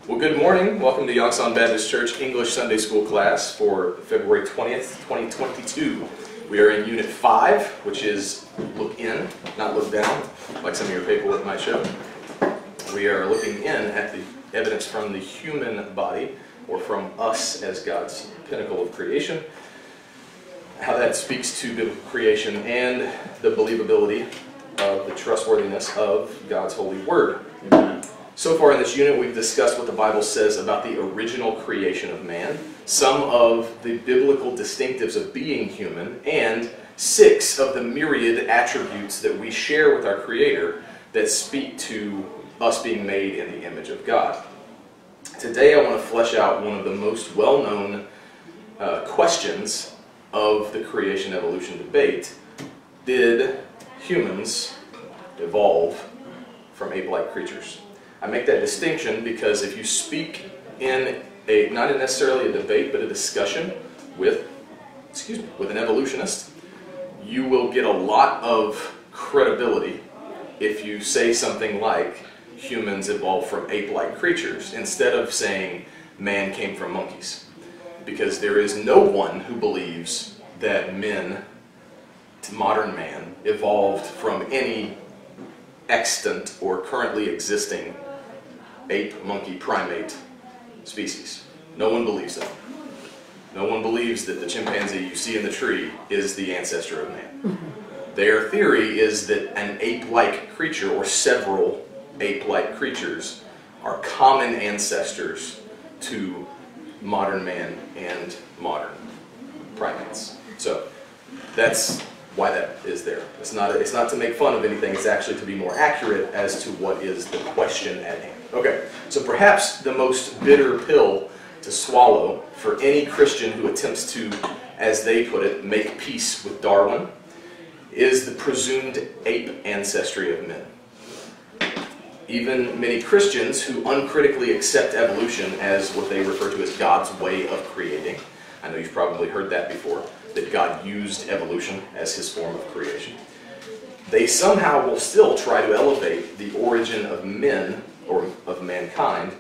Well, good morning. Welcome to Yongsan Baptist Church English Sunday School class for February 20th, 2022. We are in Unit 5, which is look in, not look down, like some of your paperwork might show. We are looking in at the evidence from the human body, or from us as God's pinnacle of creation, how that speaks to biblical creation and the believability of the trustworthiness of God's holy word. Amen. So far in this unit, we've discussed what the Bible says about the original creation of man, some of the biblical distinctives of being human, and 6 of the myriad attributes that we share with our Creator that speak to us being made in the image of God. Today I want to flesh out one of the most well-known questions of the creation-evolution debate. Did humans evolve from ape-like creatures? I make that distinction because if you speak in not necessarily a debate, but a discussion with an evolutionist, you will get a lot of credibility if you say something like humans evolved from ape-like creatures instead of saying man came from monkeys. Because there is no one who believes that modern man, evolved from any extant or currently existing ape, monkey, primate species. No one believes that. No one believes that the chimpanzee you see in the tree is the ancestor of man. Their theory is that an ape-like creature, or several ape-like creatures, are common ancestors to modern man and modern primates. So that's why that is there. It's not to make fun of anything, it's actually to be more accurate as to what is the question at hand. Okay, so perhaps the most bitter pill to swallow for any Christian who attempts to, as they put it, make peace with Darwin is the presumed ape ancestry of men. Even many Christians who uncritically accept evolution as what they refer to as God's way of creating, I know you've probably heard that before, that God used evolution as his form of creation, they somehow will still try to elevate the origin of men, or of mankind,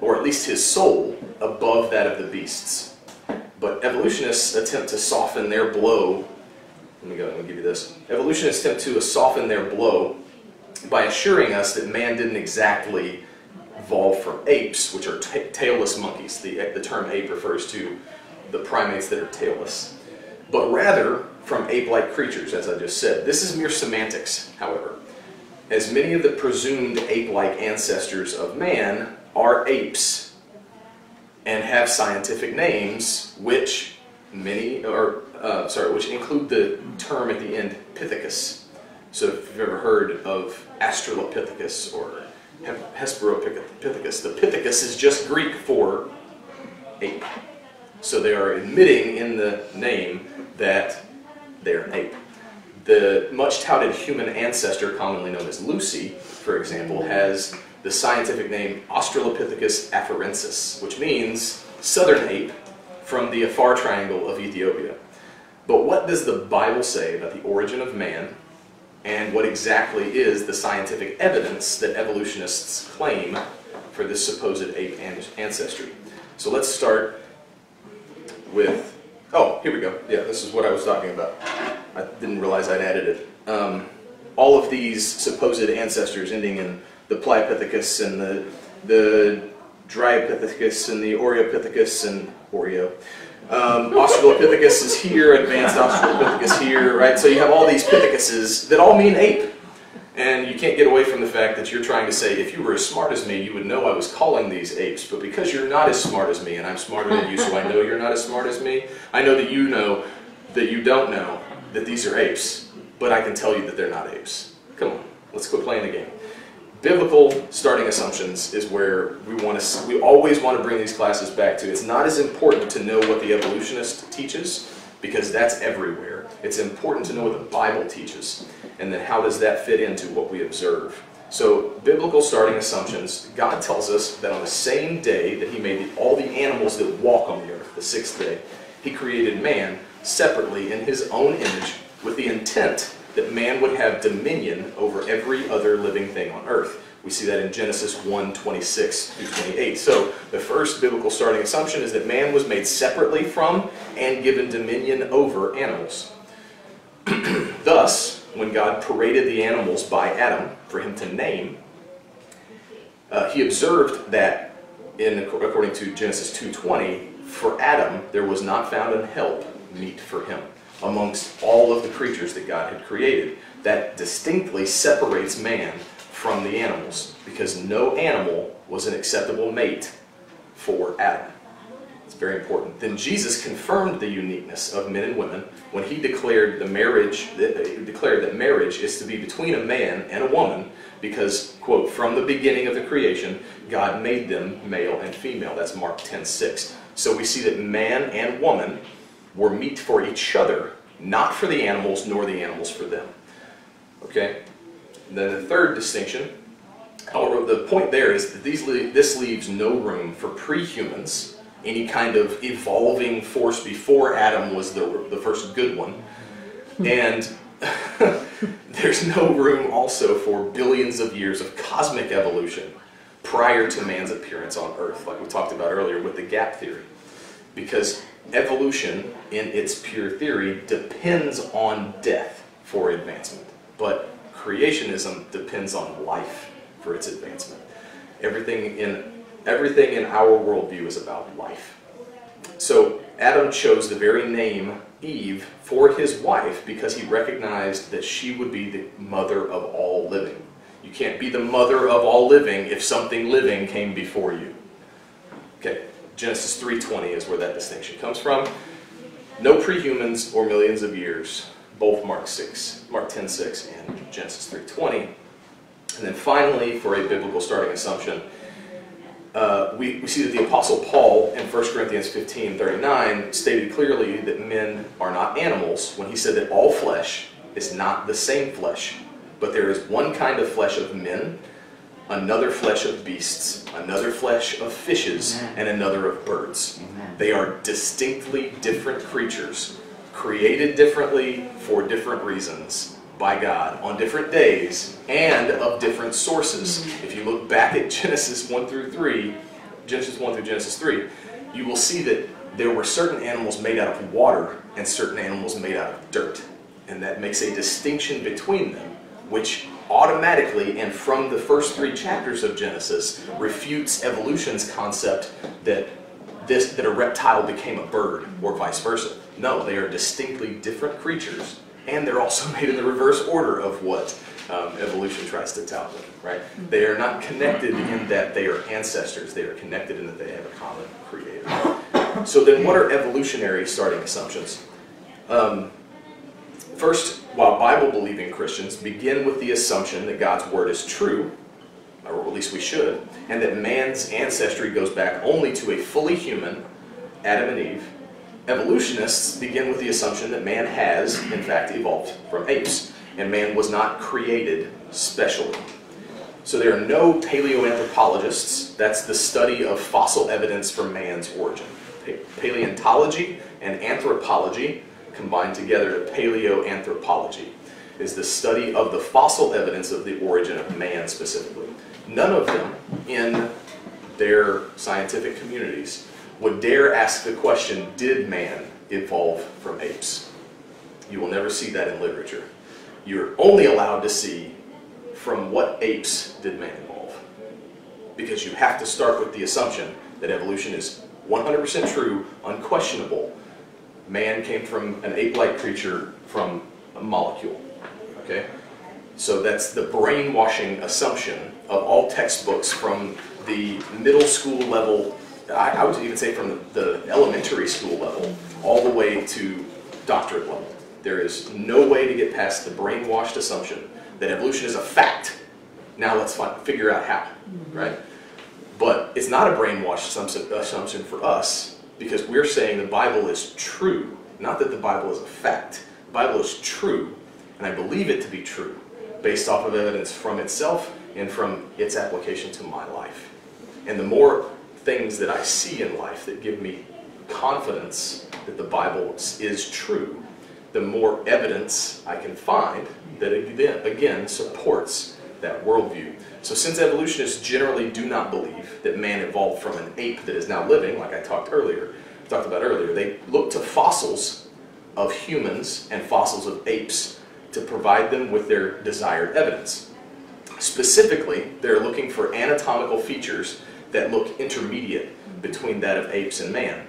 or at least his soul, above that of the beasts. But evolutionists attempt to soften their blow. Let me give you this. Evolutionists attempt to soften their blow by assuring us that man didn't exactly evolve from apes, which are tailless monkeys. The term ape refers to the primates that are tailless, but rather from ape-like creatures, as I just said. This is mere semantics, however, as many of the presumed ape-like ancestors of man are apes and have scientific names, which which include the term at the end, pithecus. So if you've ever heard of Australopithecus or Hesperopithecus, the pithecus is just Greek for ape. So they are admitting in the name that they're an ape. The much-touted human ancestor, commonly known as Lucy, for example, has the scientific name Australopithecus Afarensis, which means southern ape from the Afar Triangle of Ethiopia. But what does the Bible say about the origin of man, and what exactly is the scientific evidence that evolutionists claim for this supposed ape ancestry? So let's start with, here we go. Yeah, this is what I was talking about. I didn't realize I'd added it. All of these supposed ancestors ending in the Pliopithecus and the Dryopithecus and the Oreopithecus and Australopithecus is here, advanced Australopithecus here, right? So you have all these pithecuses that all mean ape. And you can't get away from the fact that you're trying to say, if you were as smart as me, you would know I was calling these apes. But because you're not as smart as me, and I'm smarter than you, so I know you're not as smart as me, I know that you don't know that these are apes. But I can tell you that they're not apes. Come on, let's quit playing the game. Biblical starting assumptions is where we always want to bring these classes back to. It's not as important to know what the evolutionist teaches, because that's everywhere. It's important to know what the Bible teaches, and then how does that fit into what we observe. So, biblical starting assumptions, God tells us that on the same day that he made all the animals that walk on the earth, the 6th day, he created man separately in his own image with the intent that man would have dominion over every other living thing on earth. We see that in Genesis 1:26 through 28. So the first biblical starting assumption is that man was made separately from and given dominion over animals. Thus, when God paraded the animals by Adam for him to name, he observed that, according to Genesis 2:20, for Adam there was not found an help meet for him amongst all of the creatures that God had created. That distinctly separates man from the animals, because no animal was an acceptable mate for Adam. It's very important. Then Jesus confirmed the uniqueness of men and women when he declared that marriage is to be between a man and a woman, because, quote, from the beginning of the creation, God made them male and female. That's Mark 10:6. So we see that man and woman were meet for each other, not for the animals, nor the animals for them. Okay? And then the third distinction, however, the point there is that this leaves no room for pre-humans, any kind of evolving force before Adam was the first good one. And there's no room also for billions of years of cosmic evolution prior to man's appearance on Earth, like we talked about earlier with the gap theory. Because evolution, in its pure theory, depends on death for advancement. But creationism depends on life for its advancement. Everything in our worldview is about life. So Adam chose the very name Eve for his wife because he recognized that she would be the mother of all living. You can't be the mother of all living if something living came before you. Okay, Genesis 3:20 is where that distinction comes from. No prehumans or millions of years, both Mark 10:6 and Genesis 3:20. And then finally, for a biblical starting assumption, we see that the Apostle Paul in 1 Corinthians 15:39 stated clearly that men are not animals when he said that all flesh is not the same flesh, but there is one kind of flesh of men, another flesh of beasts, another flesh of fishes, and another of birds. They are distinctly different creatures, created differently for different reasons by God on different days and of different sources. If you look back at Genesis 1 through Genesis 3, you will see that there were certain animals made out of water and certain animals made out of dirt. And that makes a distinction between them, which automatically, and from the first 3 chapters of Genesis, refutes evolution's concept that a reptile became a bird, or vice versa. No, they are distinctly different creatures, and they're also made in the reverse order of what evolution tries to tout them, right? They are not connected in that they are ancestors. They are connected in that they have a common creator. So then what are evolutionary starting assumptions? First, while Bible-believing Christians begin with the assumption that God's Word is true, or at least we should, and that man's ancestry goes back only to a fully human Adam and Eve, evolutionists begin with the assumption that man has, in fact, evolved from apes, and man was not created specially. So there are no paleoanthropologists. That's the study of fossil evidence for man's origin. Paleontology and anthropology combined together to paleoanthropology is the study of the fossil evidence of the origin of man specifically. None of them in their scientific communities would dare ask the question, did man evolve from apes? You will never see that in literature. You're only allowed to see from what apes did man evolve. Because you have to start with the assumption that evolution is 100% true, unquestionable. Man came from an ape-like creature from a molecule. Okay? So that's the brainwashing assumption of all textbooks from the middle school level, I would even say from the elementary school level, all the way to doctorate level. There is no way to get past the brainwashed assumption that evolution is a fact. Now let's figure out how, right? But it's not a brainwashed assumption for us, because we're saying the Bible is true, not that the Bible is a fact. The Bible is true, and I believe it to be true, based off of evidence from itself and from its application to my life. And the more things that I see in life that give me confidence that the Bible is true, the more evidence I can find that again supports that worldview. So since evolutionists generally do not believe that man evolved from an ape that is now living, like I talked about earlier, they look to fossils of humans and fossils of apes to provide them with their desired evidence. Specifically, they're looking for anatomical features that look intermediate between that of apes and man.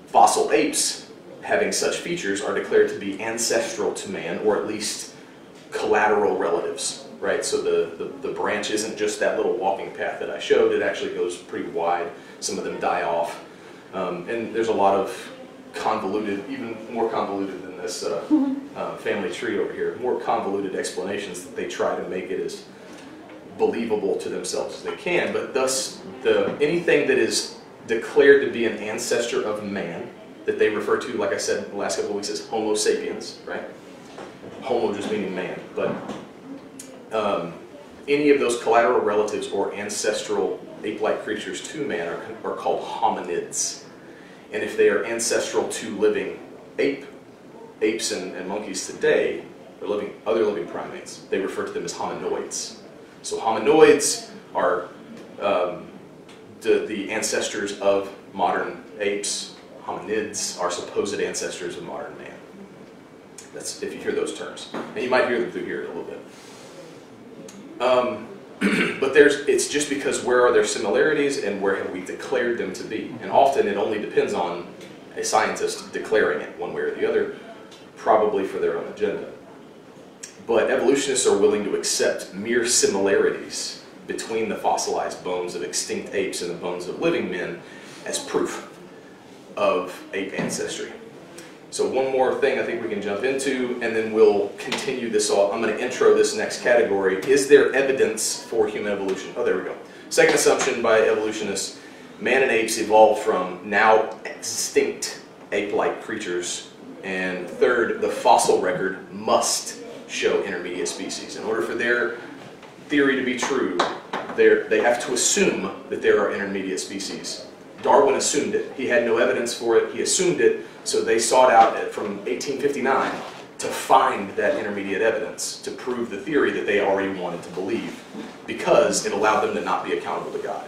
Fossil apes having such features are declared to be ancestral to man, or at least collateral relatives, right? So the branch isn't just that little walking path that I showed, it actually goes pretty wide. Some of them die off. And there's a lot of convoluted, even more convoluted than this family tree over here, more convoluted explanations that they try to make it as believable to themselves as they can, but thus anything that is declared to be an ancestor of man, that they refer to, like I said in the last couple of weeks, as Homo sapiens, right? Homo just meaning man, but any of those collateral relatives or ancestral ape-like creatures to man are called hominids. And if they are ancestral to living apes and monkeys today, or other living primates, they refer to them as hominoids. So hominoids are the ancestors of modern apes. Hominids are supposed ancestors of modern man. That's if you hear those terms. And you might hear them through here a little bit. But it's just because where are their similarities and where have we declared them to be? And often it only depends on a scientist declaring it one way or the other, probably for their own agenda. But evolutionists are willing to accept mere similarities between the fossilized bones of extinct apes and the bones of living men as proof of ape ancestry. So one more thing I think we can jump into, and then we'll continue this all. I'm going to intro this next category. Is there evidence for human evolution? Oh, there we go. Second assumption by evolutionists, man and apes evolved from now extinct ape-like creatures. And third, the fossil record must show intermediate species. In order for their theory to be true, they have to assume that there are intermediate species. Darwin assumed it. He had no evidence for it. He assumed it, so they sought out from 1859 to find that intermediate evidence to prove the theory that they already wanted to believe, because it allowed them to not be accountable to God.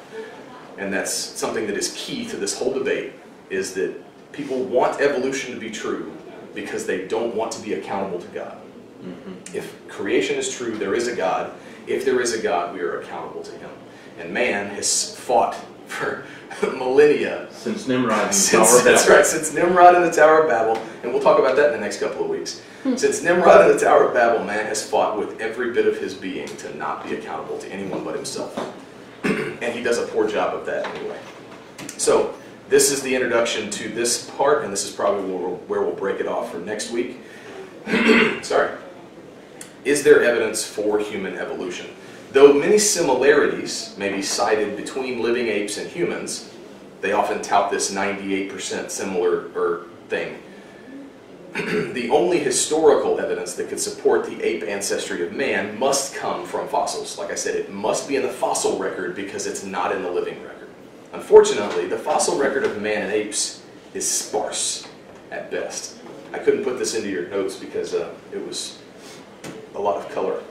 And that's something that is key to this whole debate, is that people want evolution to be true because they don't want to be accountable to God. If creation is true, there is a God. If there is a God, we are accountable to Him. And man has fought for millennia. Since Nimrod and the Tower of Babel. That's right, since Nimrod and the Tower of Babel, and we'll talk about that in the next couple of weeks. Since Nimrod and the Tower of Babel, man has fought with every bit of his being to not be accountable to anyone but himself. And he does a poor job of that anyway. So, this is the introduction to this part, and this is probably where we'll break it off for next week. Sorry. Is there evidence for human evolution? Though many similarities may be cited between living apes and humans, they often tout this 98% similar thing. The only historical evidence that could support the ape ancestry of man must come from fossils. Like I said, it must be in the fossil record because it's not in the living record. Unfortunately, the fossil record of man and apes is sparse at best. I couldn't put this into your notes because it was a lot of color.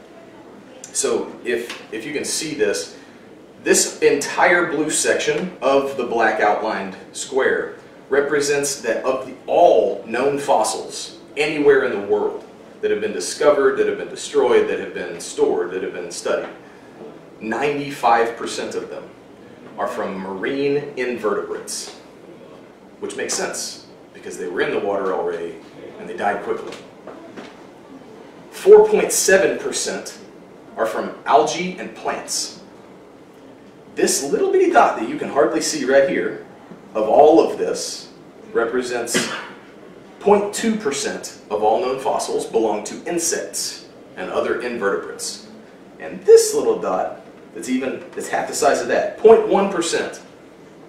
So if you can see this entire blue section of the black outlined square represents that of all known fossils anywhere in the world that have been discovered, that have been destroyed, that have been stored, that have been studied, 95% of them are from marine invertebrates, which makes sense because they were in the water already and they died quickly. 4.7% are from algae and plants. This little bitty dot that you can hardly see right here, of all of this, represents 0.2% of all known fossils belong to insects and other invertebrates. And this little dot, that's half the size of that, 0.1%,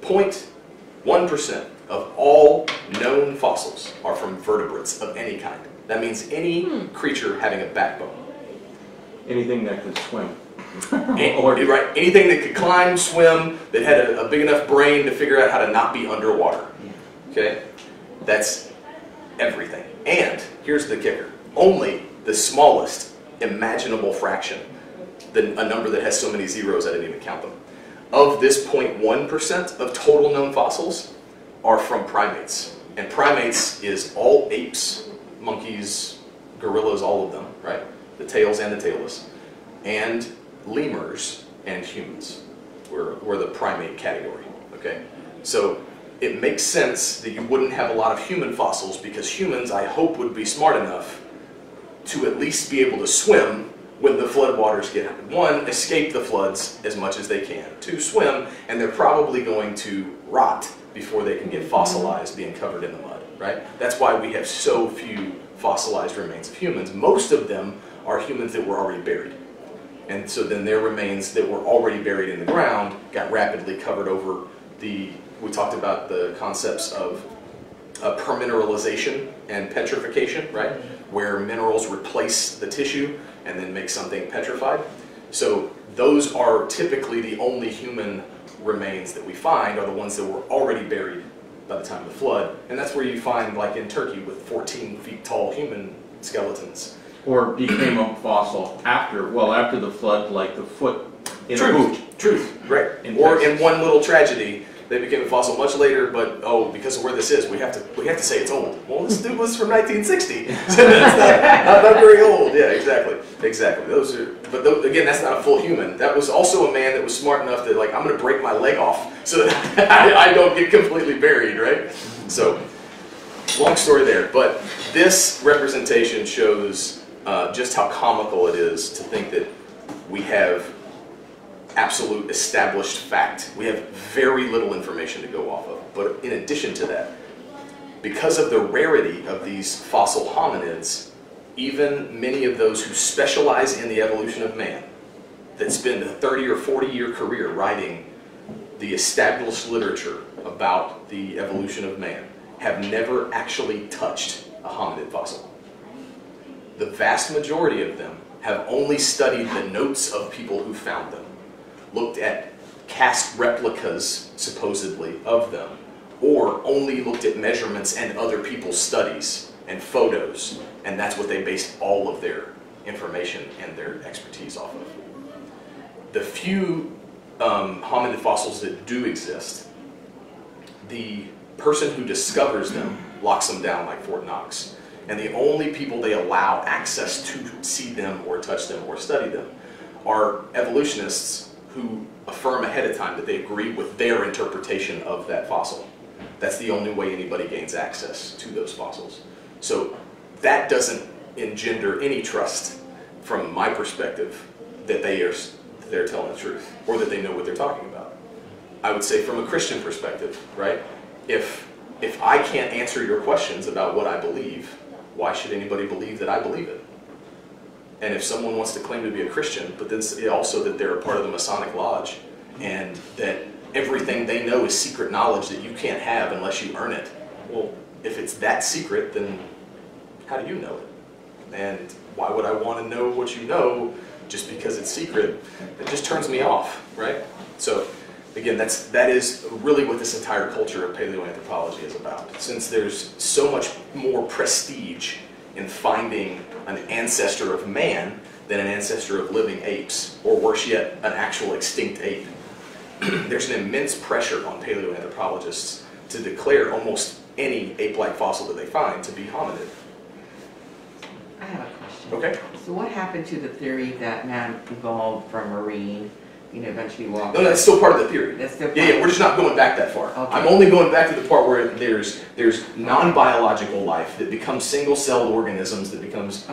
0.1% of all known fossils are from vertebrates of any kind. That means any creature having a backbone. Anything that could swim. Right, anything that could climb, swim, that had a big enough brain to figure out how to not be underwater. Okay? That's everything. And here's the kicker. Only the smallest imaginable fraction a number that has so many zeros I didn't even count them. Of this 0.1% of total known fossils are from primates. And primates is all apes, monkeys, gorillas, all of them, right? The tails and the tailless. And lemurs and humans were the primate category, okay? So it makes sense that you wouldn't have a lot of human fossils because humans, I hope, would be smart enough to at least be able to swim when the floodwaters get, one, escape the floods as much as they can, two, swim, and they're probably going to rot before they can get fossilized, being covered in the mud, right? That's why we have so few fossilized remains of humans. Most of them are humans that were already buried. And so then their remains that were already buried in the ground got rapidly covered over we talked about the concepts of permineralization and petrification, right? Where minerals replace the tissue and then make something petrified. So those are typically the only human remains that we find are the ones that were already buried by the time of the flood. And that's where you find, like in Turkey, with 14 feet tall human skeletons. Or became a fossil after the flood, like the foot in a boot. Truth, right. Or in one little tragedy, they became a fossil much later, but because of where this is, we have to say it's old. Well, this dude was from 1960, so that's not very old. Yeah, exactly. Again, that's not a full human. That was also a man that was smart enough that, like, I'm going to break my leg off so that I don't get completely buried, right? So, long story there, but this representation shows just how comical it is to think that we have absolute established fact. We have very little information to go off of. But in addition to that, because of the rarity of these fossil hominids, even many of those who specialize in the evolution of man, that spend a 30 or 40-year career writing the established literature about the evolution of man, have never actually touched a hominid fossil. The vast majority of them have only studied the notes of people who found them, looked at cast replicas, supposedly, of them, or only looked at measurements and other people's studies and photos, and that's what they based all of their information and their expertise off of. The few hominid fossils that do exist, the person who discovers them locks them down like Fort Knox, and the only people they allow access to see them or touch them or study them are evolutionists who affirm ahead of time that they agree with their interpretation of that fossil. That's the only way anybody gains access to those fossils. So that doesn't engender any trust from my perspective that they're telling the truth or that they know what they're talking about. I would say from a Christian perspective, right? If I can't answer your questions about what I believe, why should anybody believe that I believe it? And if someone wants to claim to be a Christian, but then also that they're a part of the Masonic Lodge, and that everything they know is secret knowledge that you can't have unless you earn it, well, if it's that secret, then how do you know it? And why would I want to know what you know just because it's secret? It just turns me off, right? So, again, that is really what this entire culture of paleoanthropology is about. Since there's so much more prestige in finding an ancestor of man than an ancestor of living apes, or worse yet, an actual extinct ape. There's an immense pressure on paleoanthropologists to declare almost any ape-like fossil that they find to be hominid. I have a question. Okay. So what happened to the theory that man evolved from marine, eventually walked? No, that's still part of the theory. That's still part. Yeah, we're just not going back that far. Okay. I'm only going back to the part where there's non-biological life that becomes single-celled organisms, that becomes,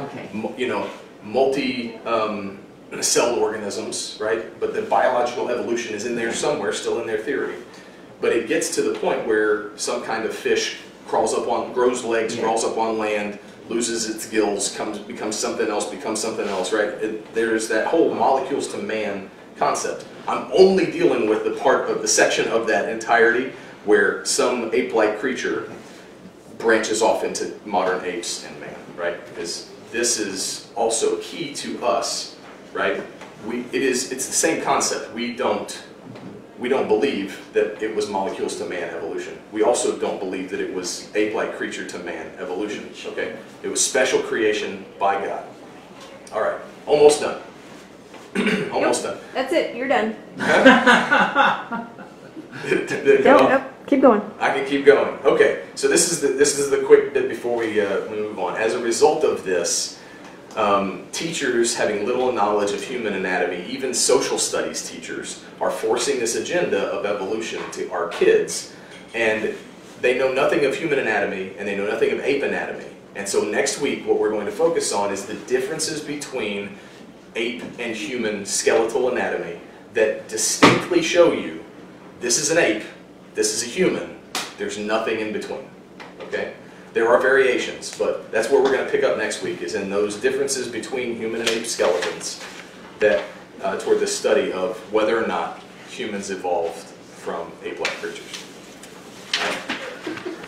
multi-celled organisms, right? But the biological evolution is in there somewhere, still in their theory. But it gets to the point where some kind of fish grows legs, crawls up on land, loses its gills, becomes something else, right? There's that whole molecules to man concept. I'm only dealing with the part of the section of that entirety where some ape-like creature branches off into modern apes and man, right? Because this is also key to us, right? It's the same concept. We don't believe that it was molecules to man evolution. We also don't believe that it was ape-like creature to man evolution, okay? It was special creation by God. All right, almost done. Almost done. That's it. You're done. Nope. Keep going. I can keep going. Okay, so this is the quick bit before we move on. As a result of this, teachers having little knowledge of human anatomy, even social studies teachers, are forcing this agenda of evolution to our kids, and they know nothing of human anatomy and they know nothing of ape anatomy. And so next week, what we're going to focus on is the differences between ape and human skeletal anatomy that distinctly show you this is an ape, this is a human, there's nothing in between, okay? There are variations, but that's where we're going to pick up next week, is in those differences between human and ape skeletons that toward the study of whether or not humans evolved from ape-like creatures.